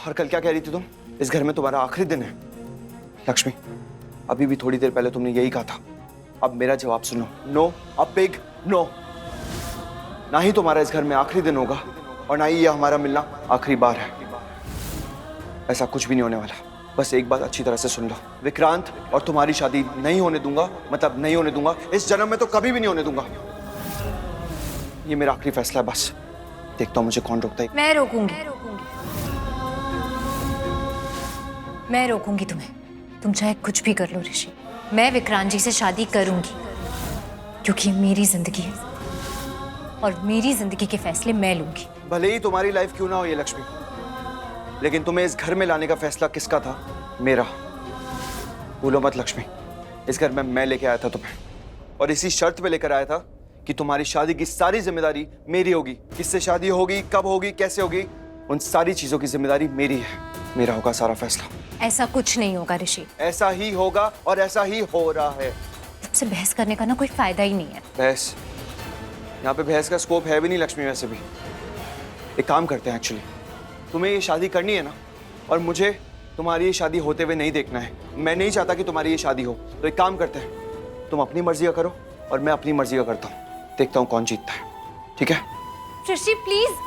और कल क्या कह रही थी तुम? इस घर में तुम्हारा आखिरी दिन है। लक्ष्मी, अभी भी थोड़ी देर पहले तुमने यही कहा था। अब मेरा जवाब सुनो। No, a big no. ना ही तुम्हारा इस घर में आखिरी दिन होगा और ना ही ये हमारा मिलना आखिरी बार है। ऐसा कुछ भी नहीं होने वाला। बस एक बात अच्छी तरह से सुन लो, विक्रांत और तुम्हारी शादी नहीं होने दूंगा, मतलब नहीं होने दूंगा। इस जन्म में तो कभी भी नहीं होने दूंगा। ये मेरा आखिरी फैसला है। बस देखता हूं मुझे कौन रोकता है। मैं रोकूंगी तुम्हें। तुम चाहे कुछ भी कर लो ऋषि, मैं विक्रांत जी से शादी करूंगी, क्योंकि मेरी जिंदगी है और मेरी जिंदगी के फैसले मैं लूंगी। भले ही तुम्हारी लाइफ क्यों ना हो ये लक्ष्मी, लेकिन तुम्हें इस घर में लाने का फैसला किसका था? मेरा। भूलो मत लक्ष्मी, इस घर में मैं लेके आया था तुम्हें, और इसी शर्त पे लेकर आया था कि तुम्हारी शादी की सारी जिम्मेदारी मेरी होगी। किससे शादी होगी, कब होगी, कैसे होगी, उन सारी चीजों की जिम्मेदारी मेरी है। मेरा होगा सारा फैसला। ऐसा कुछ नहीं होगा ऋषि। ऐसा ही होगा और ऐसा ही हो रहा है। तुमसे बहस करने का ना कोई फायदा ही नहीं है। बहस? यहाँ पे बहस का स्कोप है भी नहीं लक्ष्मी। वैसे भी एक काम करते हैं, एक्चुअली तुम्हें ये शादी करनी है ना, और मुझे तुम्हारी ये शादी होते हुए नहीं देखना है। मैं नहीं चाहता कि तुम्हारी ये शादी हो। तो एक काम करते हैं, तुम अपनी मर्जी का करो और मैं अपनी मर्जी का करता हूँ। देखता हूँ कौन जीतता है। ठीक है? ऋषि प्लीज।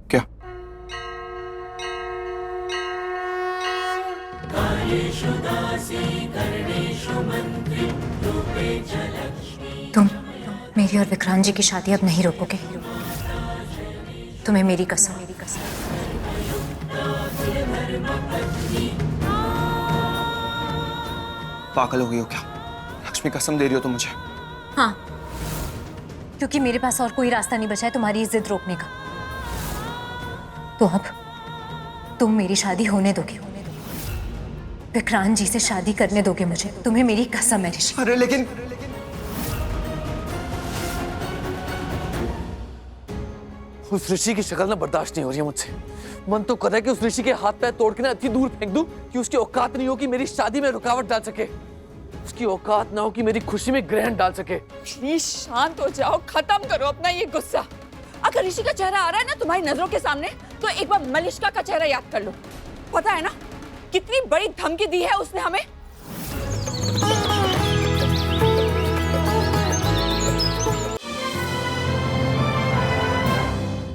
क्या? तुम मेरी और विक्रांत जी की शादी अब नहीं रोकोगे? तुम्हें मेरी कसम। पागल हो गई हो क्या लक्ष्मी? कसम दे रही हो तुम मुझे? हाँ, क्योंकि मेरे पास और कोई रास्ता नहीं बचा है तुम्हारी जिद रोकने का। तो अब तुम मेरी शादी होने दोगे, विक्रांत जी से शादी करने दोगे मुझे? तुम्हें मेरी कसम है ऋषि। अरे लेकिन उस ऋषि की शक्ल ना बर्दाश्त नहीं हो रही है मुझसे। मन तो कर रहा है कि उस ऋषि के हाथ पैर तोड़ के ना इतनी दूर फेंक दूं कि उसकी औकात नहीं हो कि मेरी शादी में रुकावट डाल सके। उसकी औकात ना हो कि मेरी खुशी में ग्रहण डाल सके। प्लीज शांत हो जाओ, खत्म करो अपना ये गुस्सा। अगर ऋषि का चेहरा आ रहा है ना तुम्हारी नजरों के सामने, तो एक बार मलिष्का का चेहरा याद कर लो। पता है ना कितनी बड़ी धमकी दी है उसने हमें।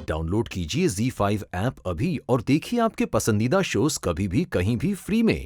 डाउनलोड कीजिए ZEE5 ऐप अभी और देखिए आपके पसंदीदा शोज कभी भी कहीं भी फ्री में।